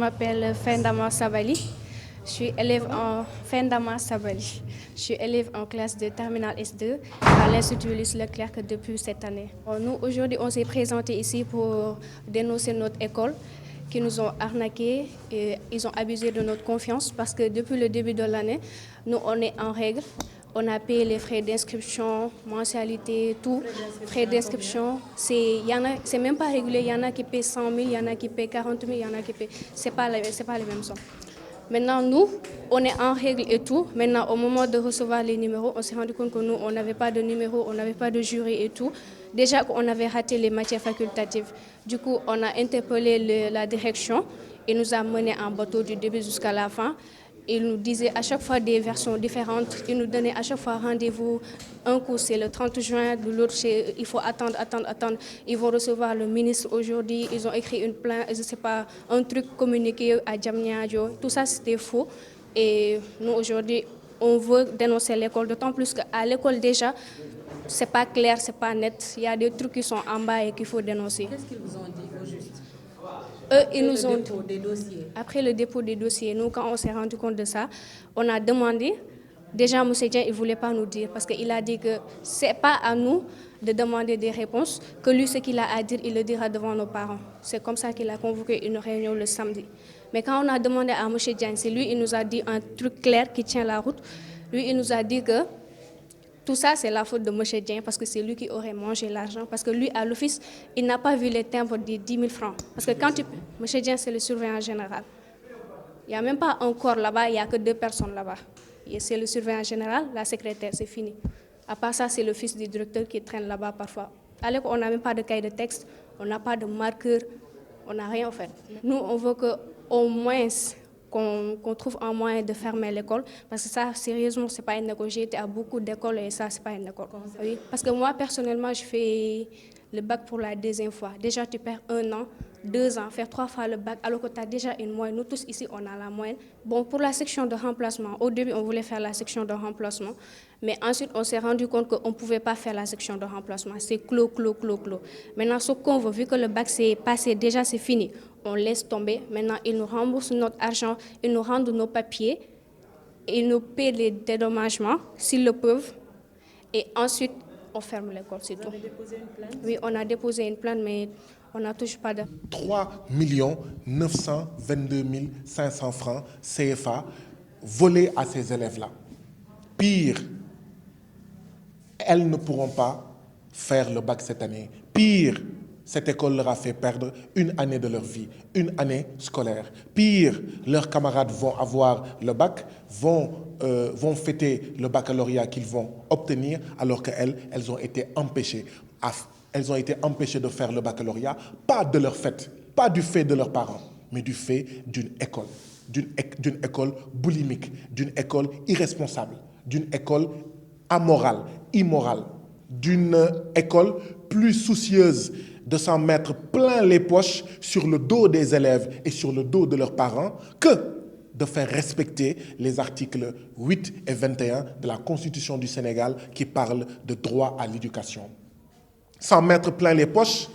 Je m'appelle Fendama Sabali. Je suis élève en Je suis élève en classe de terminale S2 à l'Institut Luce Leclerc depuis cette année. Nous, aujourd'hui, on s'est présenté ici pour dénoncer notre école qui nous ont arnaqués et ils ont abusé de notre confiance parce que depuis le début de l'année, nous, on est en règle. On a payé les frais d'inscription, mensualité, tout. Frais d'inscription, c'est même pas régulier. Il y en a qui paient 100 000, il y en a qui paient 40 000, il y en a qui paient. C'est pas les mêmes sommes. Maintenant, nous, on est en règle et tout. Maintenant, au moment de recevoir les numéros, on s'est rendu compte que nous, on n'avait pas de numéro, on n'avait pas de jury et tout. Déjà qu'on avait raté les matières facultatives. Du coup, on a interpellé la direction et nous a menés en bateau du début jusqu'à la fin. Il nous disait à chaque fois des versions différentes. Il nous donnait à chaque fois rendez-vous. Un coup, c'est le 30 juin, de l'autre, il faut attendre. Ils vont recevoir le ministre aujourd'hui. Ils ont écrit une plainte, je ne sais pas, un truc communiqué à Djamnyadjo. Tout ça, c'était faux. Et nous, aujourd'hui, on veut dénoncer l'école, d'autant plus qu'à l'école, déjà, c'est pas clair, c'est pas net. Il y a des trucs qui sont en bas et qu'il faut dénoncer. Qu'est-ce qu'ils vous ont dit au juste? Ils nous ont dépôt des dossiers. Après le dépôt des dossiers, nous, quand on s'est rendu compte de ça, on a demandé. Déjà, M. Dieng, il ne voulait pas nous dire parce qu'il a dit que ce n'est pas à nous de demander des réponses, que lui, ce qu'il a à dire, il le dira devant nos parents. C'est comme ça qu'il a convoqué une réunion le samedi. Mais quand on a demandé à M. Dieng, c'est lui, il nous a dit un truc clair qui tient la route. Lui, il nous a dit que tout ça, c'est la faute de M. Dieng parce que c'est lui qui aurait mangé l'argent. Parce que lui, à l'office, il n'a pas vu les timbres des 10 000 francs. Parce que quand M. Dieng, c'est le surveillant général. Il n'y a même pas un corps là-bas, il n'y a que 2 personnes là-bas. C'est le surveillant général, la secrétaire, c'est fini. À part ça, c'est le fils du directeur qui traîne là-bas parfois. Alors qu'on n'a même pas de cahier de texte, on n'a pas de marqueur, on n'a rien en fait. Nous, on veut qu'au moins qu'on trouve un moyen de fermer l'école, parce que ça, sérieusement, c'est pas une école. J'ai été à beaucoup d'écoles et ça, c'est pas une école. Oui, parce que moi, personnellement, je fais le bac pour la deuxième fois. Déjà, tu perds 1 an, 2 ans, faire 3 fois le bac, alors que tu as déjà une moyenne. Nous tous ici, on a la moyenne. Bon, pour la section de remplacement, au début, on voulait faire la section de remplacement, mais ensuite, on s'est rendu compte qu'on ne pouvait pas faire la section de remplacement. C'est clos. Maintenant, ce qu'on veut, vu que le bac s'est passé, déjà c'est fini, on laisse tomber. Maintenant, ils nous remboursent notre argent, ils nous rendent nos papiers, ils nous paient les dédommagements, s'ils le peuvent, et ensuite, on ferme l'école, c'est tout. Vous avez déposé une plainte? Oui, on a déposé une plainte, mais on n'a toujours pas de... 3 922 500 francs CFA volés à ces élèves-là. Pire, elles ne pourront pas faire le bac cette année. Pire, cette école leur a fait perdre 1 année de leur vie, 1 année scolaire. Pire, leurs camarades vont avoir le bac, vont fêter le baccalauréat qu'ils vont obtenir, alors qu'elles, elles ont été empêchées. Elles ont été empêchées de faire le baccalauréat, pas de leur fait, pas du fait de leurs parents, mais du fait d'une école, d'une école boulimique, d'une école irresponsable, d'une école amorale, immorale, d'une école plus soucieuse de s'en mettre plein les poches sur le dos des élèves et sur le dos de leurs parents que de faire respecter les articles 8 et 21 de la Constitution du Sénégal qui parlent de droit à l'éducation. S'en mettre plein les poches,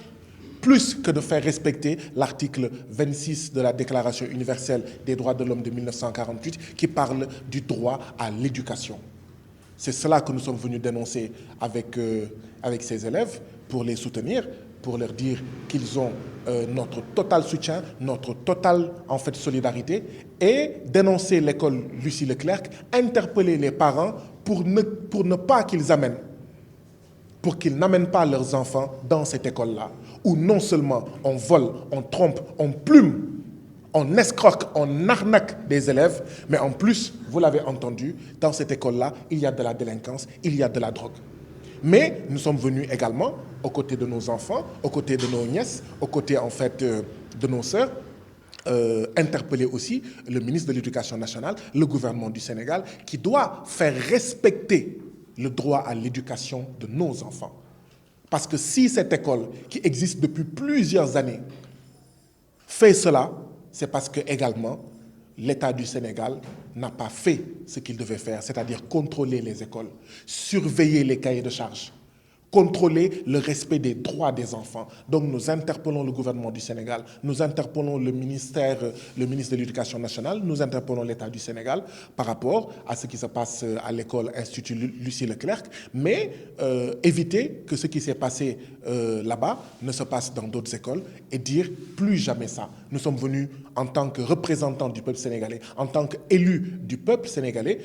plus que de faire respecter l'article 26 de la Déclaration universelle des droits de l'homme de 1948 qui parle du droit à l'éducation. C'est cela que nous sommes venus dénoncer avec ces élèves pour les soutenir, pour leur dire qu'ils ont notre total soutien, notre totale solidarité, et dénoncer l'école Lucie Leclerc, interpeller les parents pour ne pas qu'ils amènent, pour qu'ils n'amènent pas leurs enfants dans cette école-là, où non seulement on vole, on trompe, on plume, on escroque, on arnaque des élèves, mais en plus, vous l'avez entendu, dans cette école-là, il y a de la délinquance, il y a de la drogue. Mais nous sommes venus également aux côtés de nos enfants, aux côtés de nos nièces, aux côtés de nos sœurs, interpeller aussi le ministre de l'Éducation nationale, le gouvernement du Sénégal, qui doit faire respecter le droit à l'éducation de nos enfants. Parce que si cette école, qui existe depuis plusieurs années, fait cela, c'est parce que également l'État du Sénégal n'a pas fait ce qu'il devait faire, c'est-à-dire contrôler les écoles, surveiller les cahiers de charges, contrôler le respect des droits des enfants. Donc nous interpellons le gouvernement du Sénégal, nous interpellons le ministre de l'Éducation nationale, nous interpellons l'État du Sénégal par rapport à ce qui se passe à l'école Institut Lucie Leclerc, mais éviter que ce qui s'est passé là-bas ne se passe dans d'autres écoles et dire plus jamais ça. Nous sommes venus en tant que représentants du peuple sénégalais, en tant qu'élus du peuple sénégalais,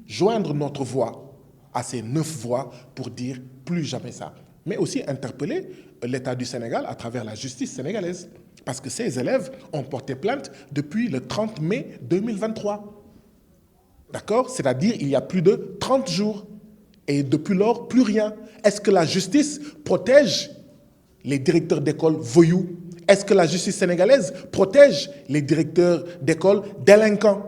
joindre notre voix à ces 9 voix pour dire plus jamais ça. Mais aussi interpeller l'État du Sénégal à travers la justice sénégalaise. Parce que ces élèves ont porté plainte depuis le 30 mai 2023. D'accord? C'est-à-dire il y a plus de 30 jours. Et depuis lors, plus rien. Est-ce que la justice protège les directeurs d'école voyous? Est-ce que la justice sénégalaise protège les directeurs d'école délinquants?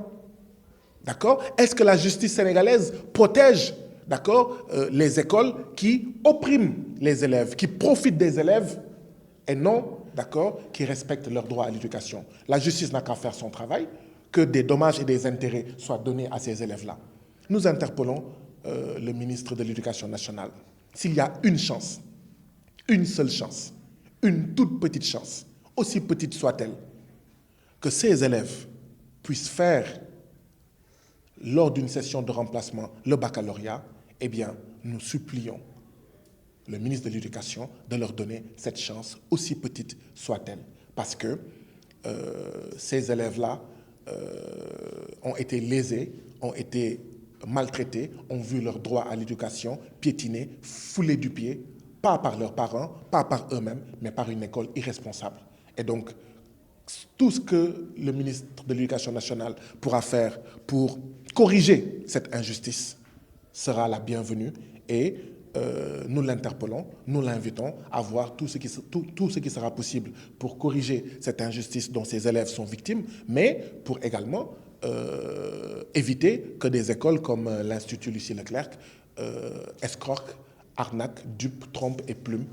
D'accord? Est-ce que la justice sénégalaise protège, d'accord, les écoles qui oppriment les élèves, qui profitent des élèves et non, d'accord, qui respectent leur droit à l'éducation? La justice n'a qu'à faire son travail, que des dommages et des intérêts soient donnés à ces élèves-là. Nous interpellons le ministre de l'Éducation nationale. S'il y a une chance, une seule chance, une toute petite chance, aussi petite soit-elle, que ces élèves puissent faire lors d'une session de remplacement le baccalauréat, eh bien, nous supplions le ministre de l'Éducation de leur donner cette chance, aussi petite soit-elle. Parce que ces élèves-là ont été lésés, ont été maltraités, ont vu leur droit à l'éducation piétinés, foulés du pied, pas par leurs parents, pas par eux-mêmes, mais par une école irresponsable. Et donc, tout ce que le ministre de l'Éducation nationale pourra faire pour corriger cette injustice sera la bienvenue et nous l'interpellons, nous l'invitons à voir tout ce qui sera possible pour corriger cette injustice dont ces élèves sont victimes, mais pour également éviter que des écoles comme l'Institut Lucie Leclerc escroquent, arnaquent, dupent, trompent et plument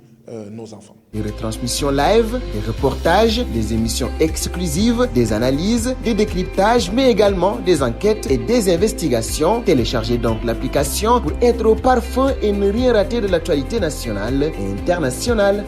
nos enfants. Des retransmissions live, des reportages, des émissions exclusives, des analyses, des décryptages, mais également des enquêtes et des investigations. Téléchargez donc l'application pour être au parfum et ne rien rater de l'actualité nationale et internationale.